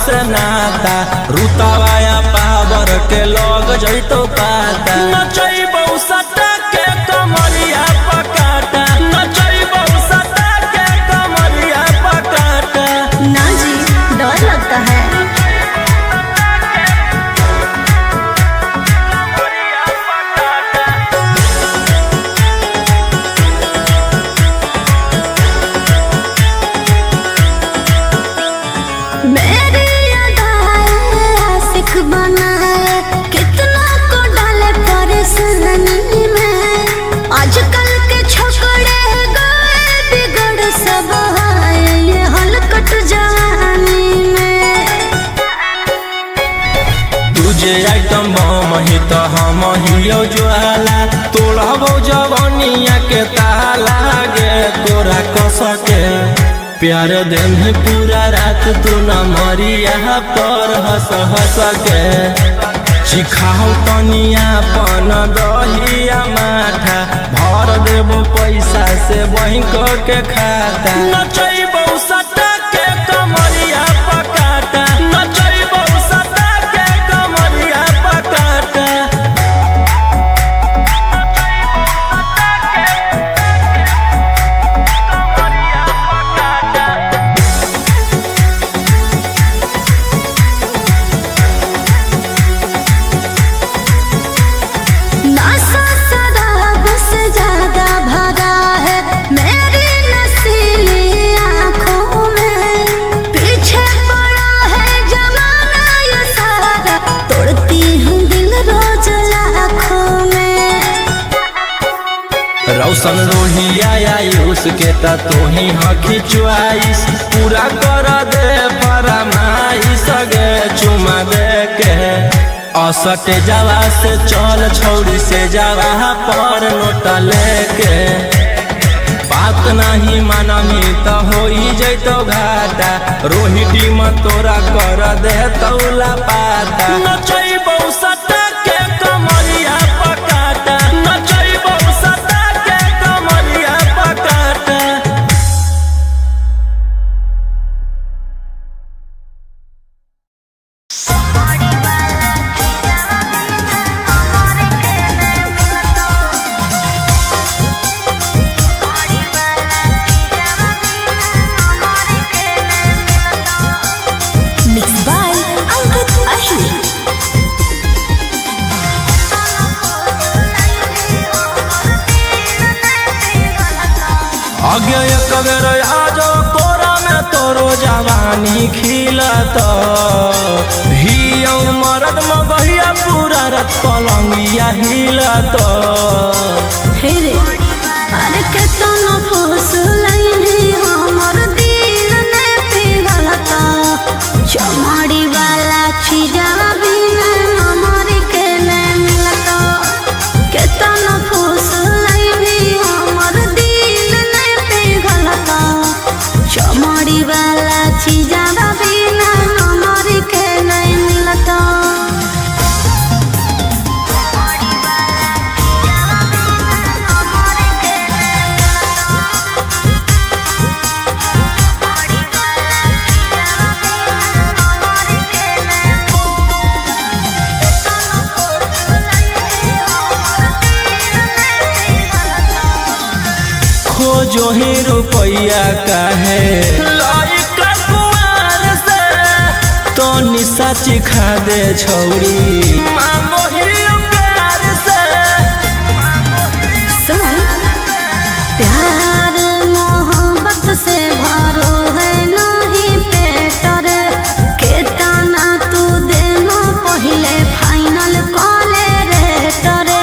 से नाता रुतावाया पावर के लोग जइतो पाता नचैबौ सटा के कमरिया पकाटा नचैबौ सटा के कमरिया पकाटा। ना जी डर लगता है। आजकल के छोकरे गए बिगड़ सब है ये हलकट जवानी में। तुझे आइटम बम ही तो हम हियो ज्वाला तोड़बो जवानिया के ताला गे तोरा कसके प्यार देन है पूरा रात तू न मरिया पर हंस हंस के सिखाओ तनिया पन दहिया माथा भर देबो पैसा से बैंक के खाता नचैबौ सटा के कमरिया पकाटा नचैबौ सटा के कमरिया पकाटा। रौशन रोहिया आयुष के तो ही हकी च्वाइस पूरा कर दे फरमाइश गे चुमा दे के असटे जावा से चल छौड़ी से जावा पर नोट लेके बात नहीं मानमी तो हो जैतो घाटा रोहिटी में तोरा कर दे तौला पाता नचैबौ सटा के कमरिया पकाटा नचैबौ सटा के कमरिया पकाटा। आगे एक बेर आजो कोरा में तोरो जवानी खिलत हियो मरद में बहिया पूरा रत पलंगिया हिलत हे रे अरे केतना फुसलैनी हमर दिल ने पिघलता चमड़ी वाला छिजवा बिना हमर के ने मिलता केतना फुसलैनी हमर दिल ने पिघलता चमड़ी वाला छिजवा बिना हमर के ने मिलता। जो ही रुपया काहे लइका कुआर से तो निशा चिखा दे छौरी मांगो ही प्यार से। सुन प्यार मोहब्बत से भरो है नहीं पेट रे केतना तू देनो पहिले फाइनल कॉले रे तोरे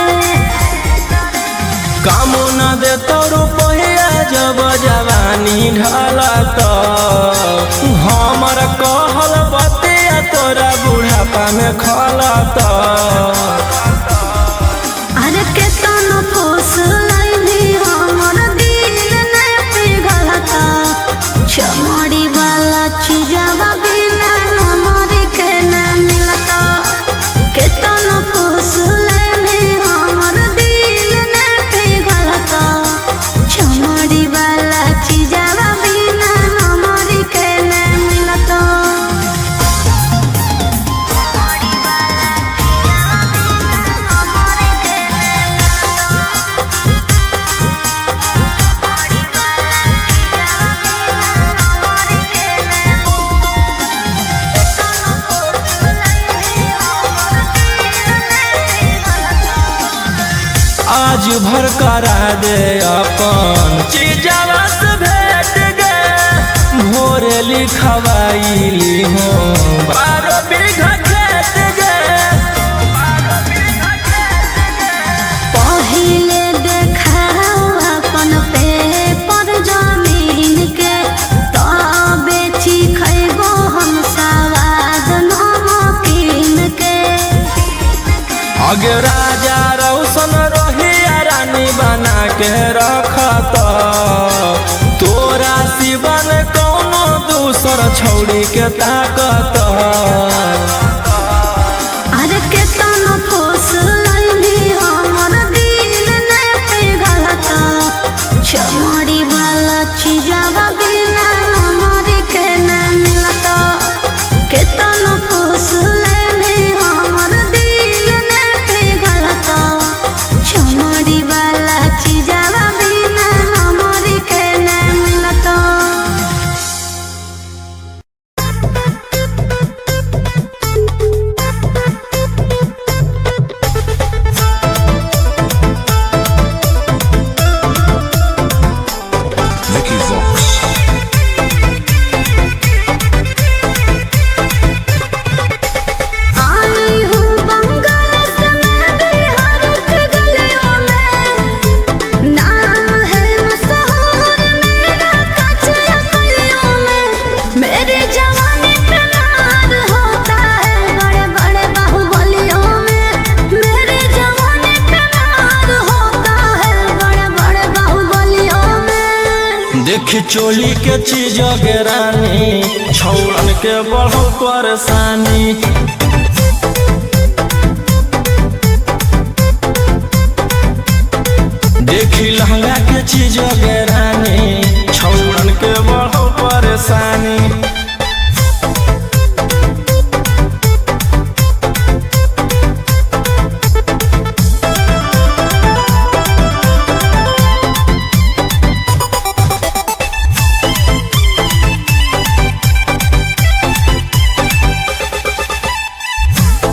काम न दे तो रुपया जब जवानी ढला तो हमर कहल बतिया तोरा बुढ़ापा में खला तो अरे केतना फूस लाइनी हमर दिल ने पिघलता चमड़ी वाला चीजवा बिना हमारे के न मिलता केतना फूस लाइनी हमर दिल ने पिघलता चमड़ी वाला चीजवा बिना हमारे के न मिलता। आज भर करा दे अपन चीजवा से भेट गे भोरे लिखवाईली हो 12 बीघा खेत गे पहिले देखाओ अपन पेपर जमीन के तबे खैबो हम सवाद नमकीन के। अगे राजा रौशन रोहिया रानी बना के रखत तोरा सिवन कौनो दूसर छौड़ी के ताकत। अरे केतना फूस लाइनी हमर दिल ने पिघलता चमड़ी वाला चीजवा बिना हमारे के न मिलता केतना फूस लाइनी हमर दिल ने पिघलता चमड़ी वाला चीजवा बिना हमारे के न मिलता। Vicky Vox. आई हूँ बंगाल से मैं बिहार के गलियों में नाम है मशहूर मेरा कच्चे गलियों में मेरी जवानी पे मार होता है बड़े बड़े बाहुबलियों में मेरी जवानी पे मार होता है बड़े बड़े बाहुबलियों में। देख चोली के चीज गे रानी छौड़न के बढ़ो परेशानी देखी लहंगा के चीज गे रानी छौड़न के बढ़ो परेशानी।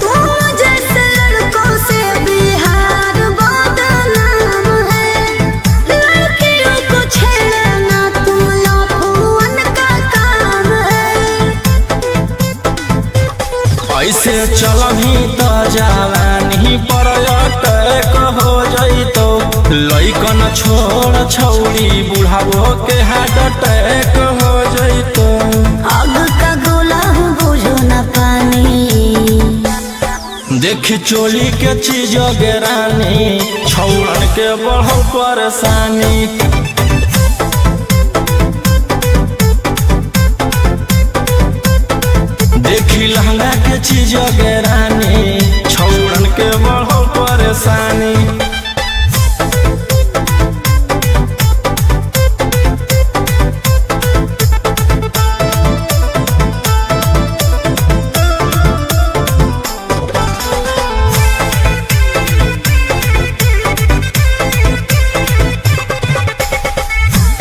तुम जैसे लड़कों से बिहार बदनाम है लड़कियों को छेड़ना तुम लफुअन का काम है। ऐसे चलही तो जवानी पर अटैक हो जइतो लइकन छोड़ छौड़ी बुढ़ावो के हार्ट अटैक हो जइतो। आग का गोला हूँ बुझो न पानी देख चोली के चीज गे रानी छौड़न के बढ़ो परेशानी देखी लहंगा के चीज गे रानी छौड़न के बढ़ो परेशानी।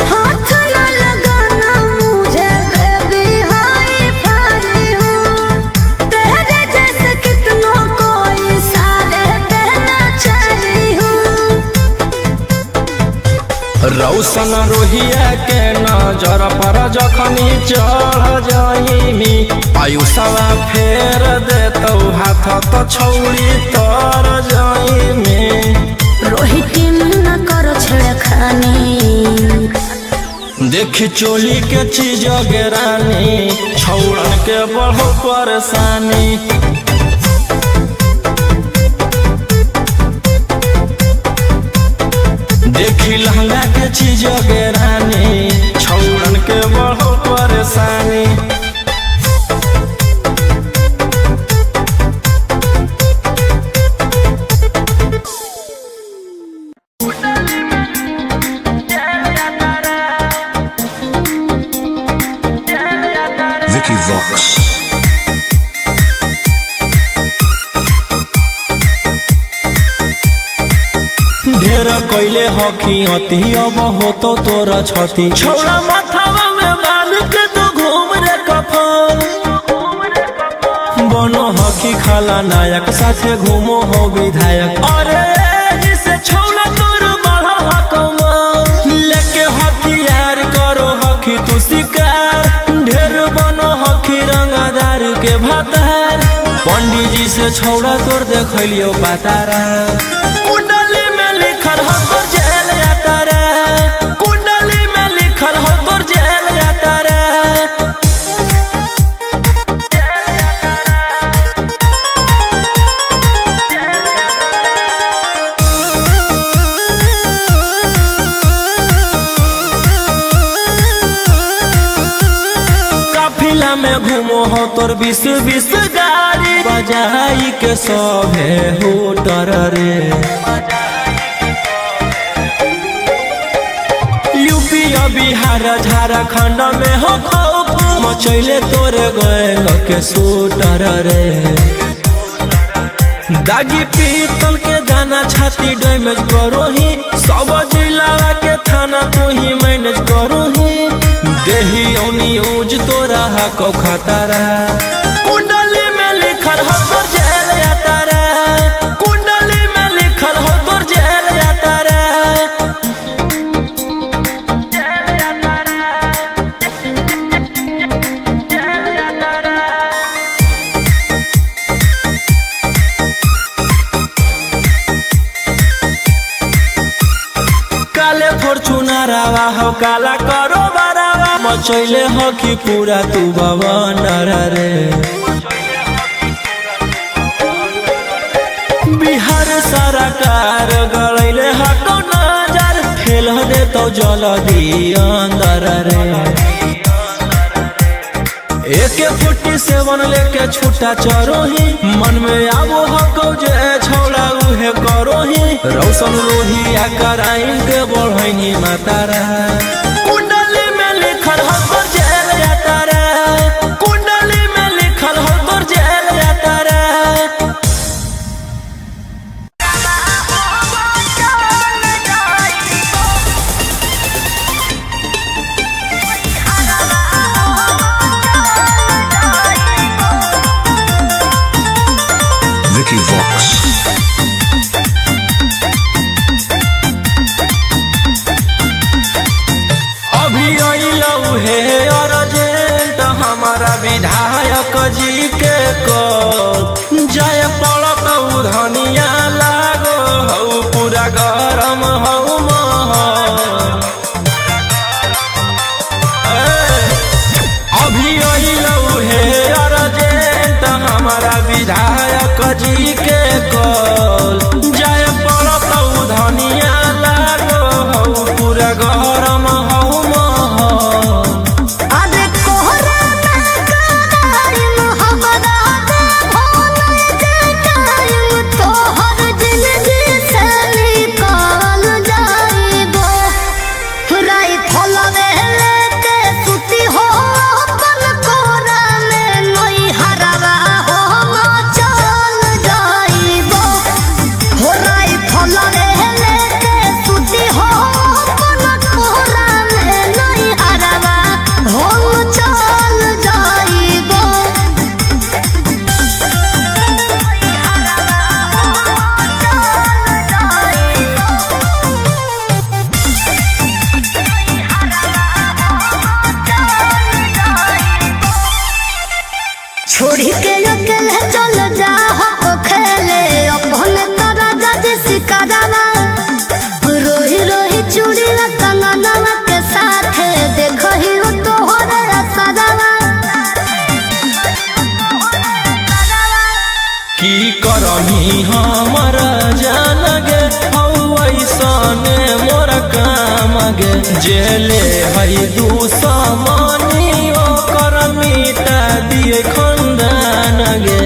हाँ रौशन रोहिया के नजर पर जखनी चढ़ जाइमी आयुषवा फेर देतौ हाथ तो छौड़ी तर जाइमी रोहित न करो छेड़खानी देखी चोली के चीज गेरानी छौड़न के बढ़ो परेशानी देखी लहंगा के चीज गेरानी छौड़न के बढ़ो परेशानी Vicky Vox. ढेर कैले हकी अति अब होतो तोरा छती छौड़ा माथावा में बांध के तो घूम रे कफन बनो हकी खाला नायक साथे घूमो हो विधायक अरे जिसे छौड़ा तोर बढ़ा हकमा लेके हथियार करो हकी तू शिकार ढेर बनो हकी रंगदार के भातार पंडित जी से छौड़ा तोर देखलियो पातारा कुंडली में लिखल हो तोर जेल जाता रे कुंडली में लिखल हो तोर जेल जाता रे काफिला में घूमो हो तोर 20 गाड़ी बजाई के सभे होटर रे यूपी बिहार झारखंड में हो खौफ मचैले तोरे गैंग के शूटर रे दागी पीतल के दाना छाती डैमेज करो ही सब जिला के थाना तू ही मैनेज करो ही देही ओनी ऊज तोरा हको खतरा कुंडली में लिखल हो तोर जेल जाता रे कुंडली में लिखल हो तोर जेल जाता रे काले फॉर्चूनरवा हो काला करो बरावा मचैले हो कि पूरा तू बवंडर रे बिहार सरकार गड़ैले हको नजर फेल दे तो जल्दी अंदर रे AK-47 लेके छूटा चरो ही मन में आवो हको जे छौड़ा उहे करो ही रौशन रोहिया कराइन के बढ़ैनी मातारा कुंडली में लिखल हो तोर जेल जाता रे कुंडली में लिखल हो तोर जेल जाता रे Vicky Vox. अभी अइलौ हे अर्जेंट हमारा विधायक जी के कॉल जाय पड़तौ धनिया लागो हौ पूरा गरम हौ महल अभी अइलौ हे अर्जेंट हमारा विधायक जी के कॉल जाय पड़तौ धनिया लागो हौ पूरा गरम हौ महल अरे कोहरा में कराइम हमरा दे भोले के टाइम तोहर जिंदगी से निकाल जाइबो राइफल लेके सुती हो अपन कोरा में नई हरवा हो चल जाइबो हो की करही हमर जान गे ऐसने मोर काम गे जेले है दुश्मनी ओकर मिटा दिए खंदान गे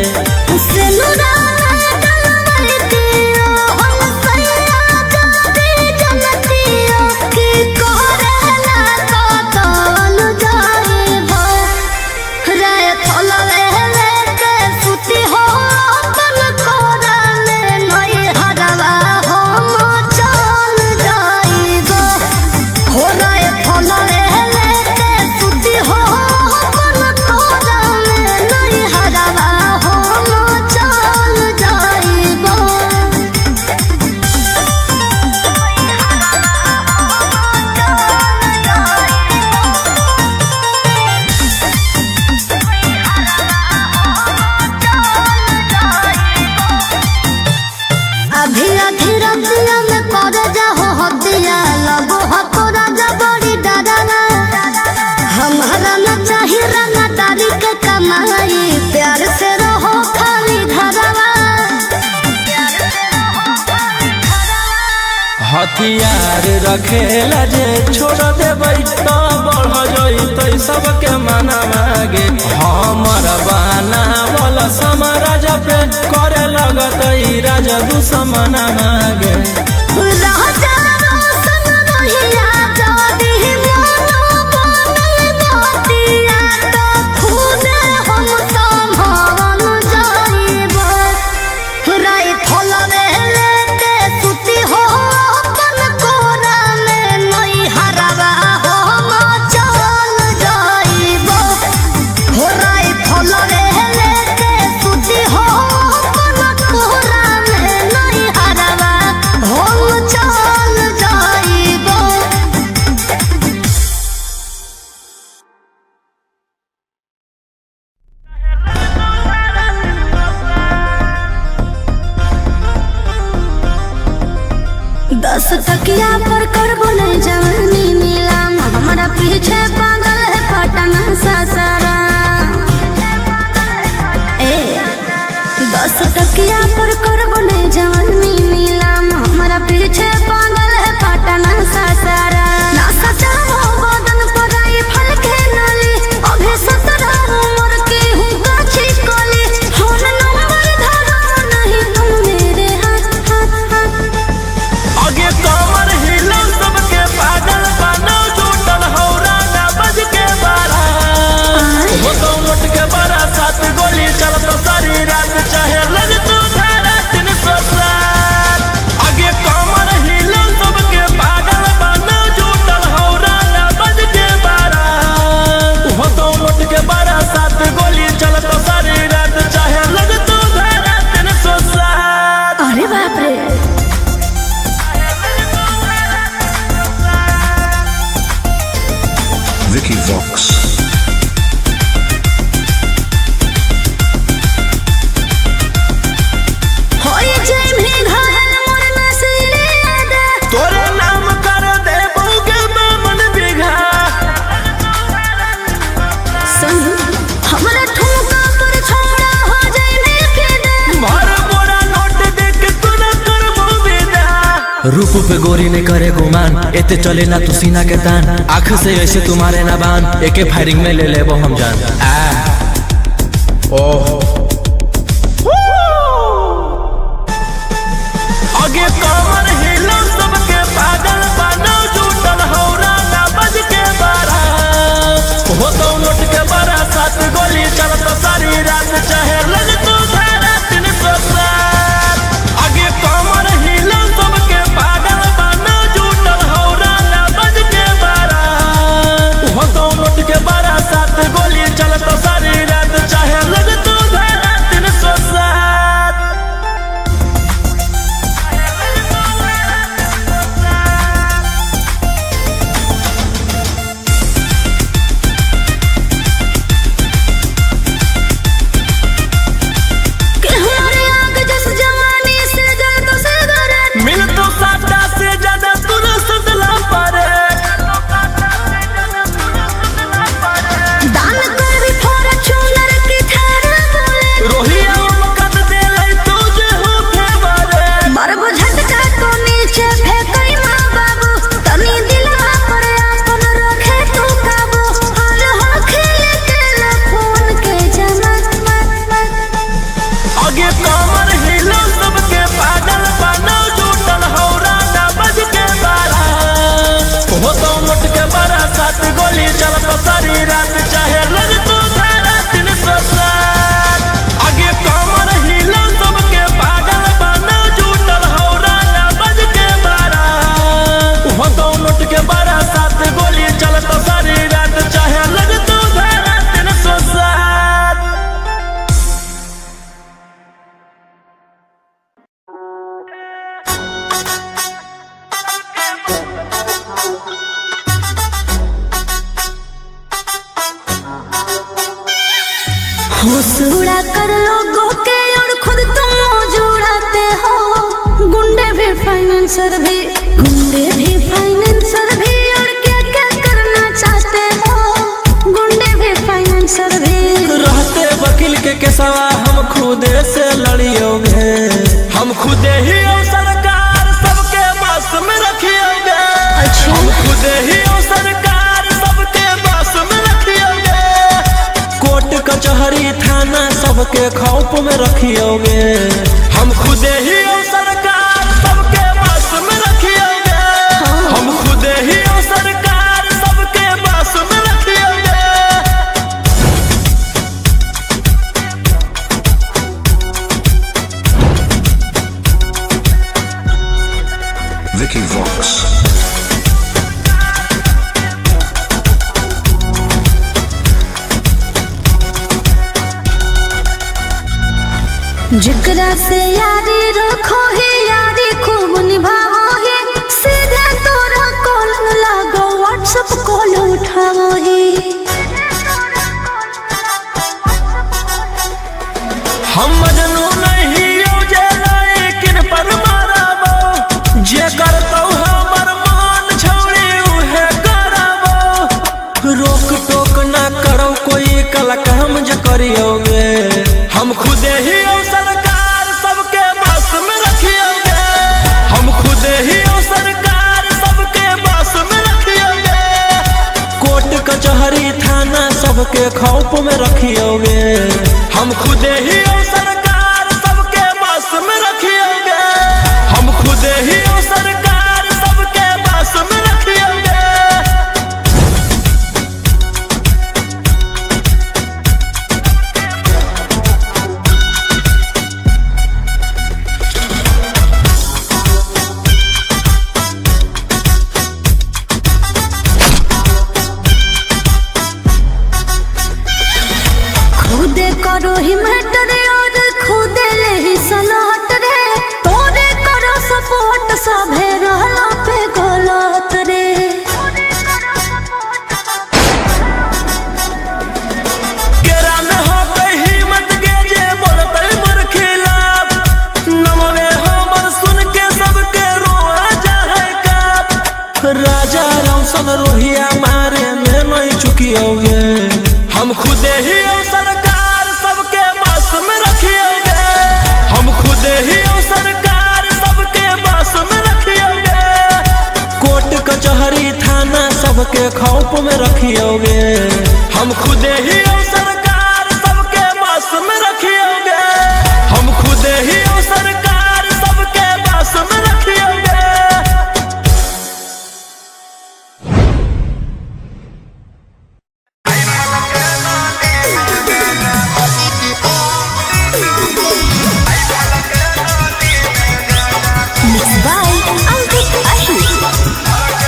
हथियार रखेला जे छोड़ देबै त बढ़ जइतै सबके मना मागे हमर बनावल समाराज पे करे लगतै राजा दुश्मन मागे दस तकिया पर करबो नहीं जवानी नीलाम हमारा पीछे पागल है पटना सासारा ए 10 तकिया पर करबो नहीं जवानी नीलाम हमारा पीछे पागल है पटना सासारा ना सचाओ बदन पर आई फल के नाली अभी 17 उम्र की हूँ काछी कोली फोन नंबर धरो नहीं तुम मेरे हाथ आगे कमर हिलो सबके पागल बनो जुटल हौरा ना बज के बारा वो तो लुट के बड़ा 7 गोली चलत सारी रात चाहे लग तू धारा 307 आगे कमर हिलो सबके पागल बनो जुटल हौरा ना बज के बारा वो तो लुट के बड़ा 7 गोली चलत सारी रात चाहे लग तू धारा 307 अरे बाप रे Vicky Vox. होई जय में घायल मोर नसीले आदा तोरे नाम कर दे बोगे मन बिघा सुन हमरा ठुमका पर छोड़ा हो जय में फिदा भर बोरा नोट देख तू न कर विदा रूप पे गोरी ने करे गुमान एते चले ना तू सीना के तान आँख से ऐसे तुम्हारे ना बान एके फायरिंग में ले लेबो हम जान ओह आगे कमर हिलो सबके पागल बनो जुटल हौरा ना बज के बारा हो तो नोट के बड़ा 7 गोली चलत सारी रात चाहे लग तू धारा 307 आगे कमर हिलो सबके पागल बनो जुटल हौरा ना बज के बारा हो तो नोट के बड़ा 7 गोली चलत सारी रात चाहे लग तू धारा आगे कमर हिलो सबके पागल बनो जुटल हौरा ना बज के बारा हो तो मुट के बारा 7 गोली चल पसरी रात चाहे लग तू धारा 307 आगे कमर हिलो सबके पागल बनो जुटल हौरा ना बज के बारा हो तो मुट के बारा 7 गोली चल पसरी रात चाहे लग तू धारा 307 होश उड़ा कर लोगों के और खुद तुम मौज उड़ाते हो। गुंडे भी फाइनेंसर भी और क्या क्या करना चाहते हो। गुंडे भी फाइनेंसर भी रहते वकील के केसवा हम खुदे से लड़ियोगे हम खुदे ही और सरकार सबके बस में रखियोगे हम खुदे ही और सरकार सबके बस में रखियोगे कोर्ट कचहरी थाना सबके खौफ में रखियोगे हम खुदे ही और सरकार सबके बस में रखियोगे हम खुदे ही और सरकार सबके बस में रखियोगे Vicky Vox. जिगरा से यारी रखो ही यारी खूब निभाओ ही सीधे तोरा कॉल लागो व्हाट्सएप कॉल उठाओ ही हम मजनू नहीं हो जेला लेकिन पर माराबो जे करतौ हमर मान छौड़ी उहे कराबो रोक टोक ना करो कोई कलक हम ज करियोगे हम खुदे ही और सरकार सबके बस में रखियोगे हम खुदे ही और सरकार सबके बस में रखियोगे कोर्ट कचहरी थाना सबके खौफ में रखियोगे हम खुदे ही और सरकार सबके बस में रखियोगे हम खुदे ही और सरकार सबके बस में रखियोगे खुदे करो ही मैटर और खुदे ले ही सलाट रे तोरे करो सपोर्ट सभे रहला पे गलत रे केरा में हो गई हिम्मत के जे बोलते मोर खिलाफ नमवे हमर सुन के सबके रोआ जाए काप राजा रौशन रोहिया मारे में नहीं चुकियोगे हम खुदे ही और सरकार सबके बस में रखियोगे हम खुदे ही और सरकार सबके बस में रखियोगे कोर्ट कचहरी थाना सबके खौफ में रखियोगे हम खुदे ही और सरकार सबके बस में रखियोगे हम खुदे ही और सरकार सबके बस में रखियोगे Mixed by Ankit Ahi.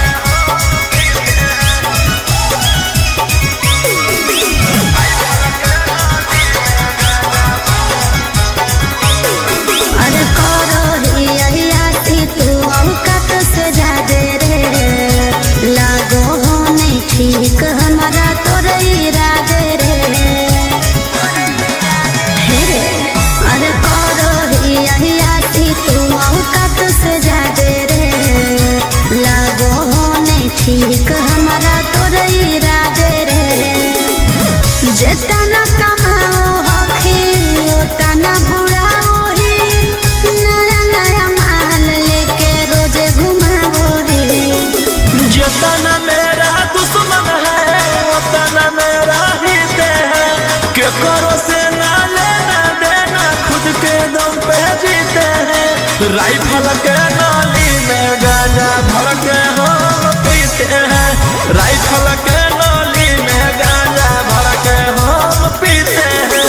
Rifle के नाली में गांजा भर के हम पीते हैं, राइफल के नाली में गांजा भर के हम पीते हैं।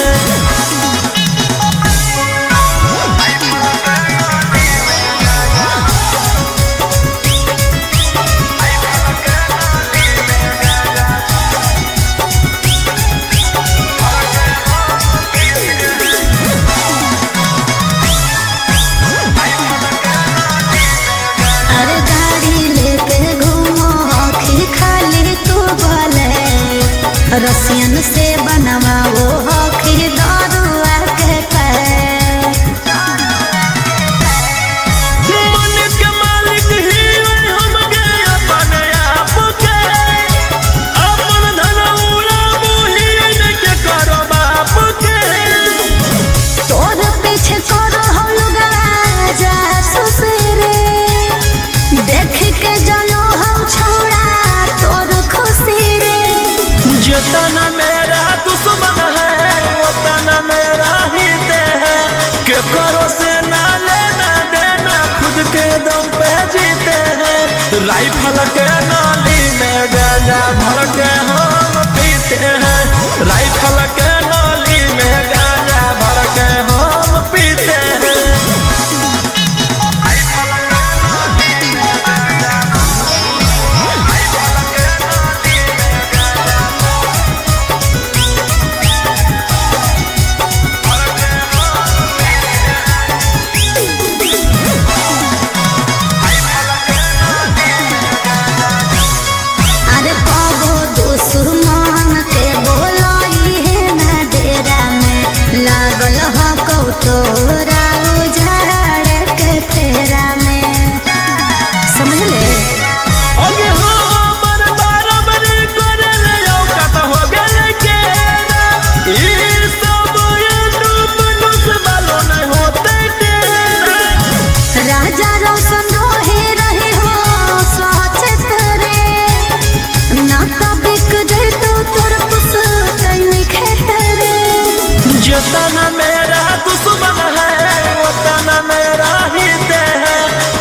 रसियन से बनवा वो हखी दारुआ के मन के मालिक ही हम के अपने आप के, अपन धन उड़ाबू ही के करो बाप के। तोर पीछे करो हम लोग राजा ससुरे, देख के जलो हम छोड़ा तोर खुशी रे। जितना मेरा दुश्मन है उतना मेरा ही दे है, के करो से ना लेना देना खुद के दम पे जीते हैं। राइफल के नाली में गांजा भर के हम पीते हैं, राइफल के नाली में गांजा भर के हम पीते हैं। तोरा उजाड़ के फेरा में समझ ले। अगे हमर बराबरी करे ले औकात हो गेले के, ई सब डूब बालो नहीं होते के। राजा रोशन रहे हो सचेत रे, ना तो बिक जाए तो तोर पुस कहीं खेत रे। जितना मेरा दुश्मन है उतना मेरा ही दे है,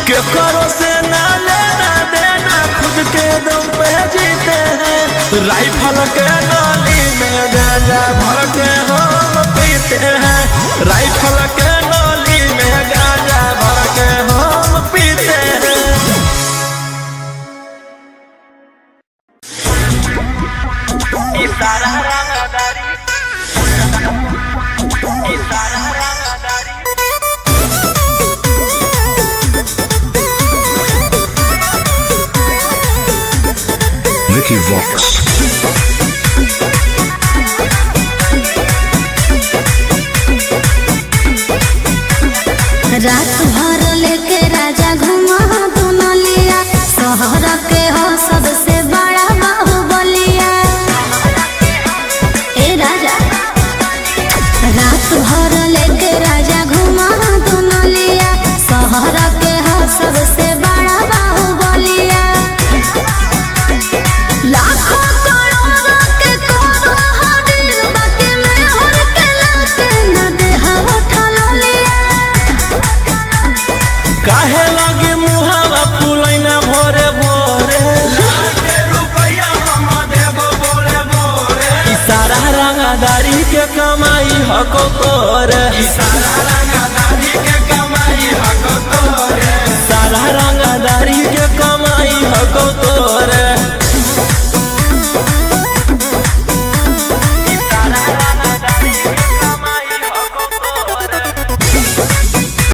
के करो से ना लेना देना खुद के दम पे जीते हैं। राइफल के नाली में गांजा भर के हम पीते हैं, राइफल के नाली में गांजा भर के हम पीते हैं। इशारा रंगदारी, इशारा रंगदारी। Vicky Vox. रात भर लेके राजा घुमा दुनलिया, शहर के हो सबसे बड़ा बाहुबलिया। ए राजा रात भर लेके राजा घुमा दुनलिया, शहर के हो सबसे बड़ा बाहुबलिया। लाखों करोड़ों के करो हदिल, बाकी में हर के लाके न दे हवा ठललिया। काहे लगे मुहावा फुलैना भोरे भोरे, रुपया हम देबो बोले बोरे। इशारा रंगदारी के कमाई हको तोरे, इशारा रंगदारी के कमाई हको तोरे। सारा रंगदारी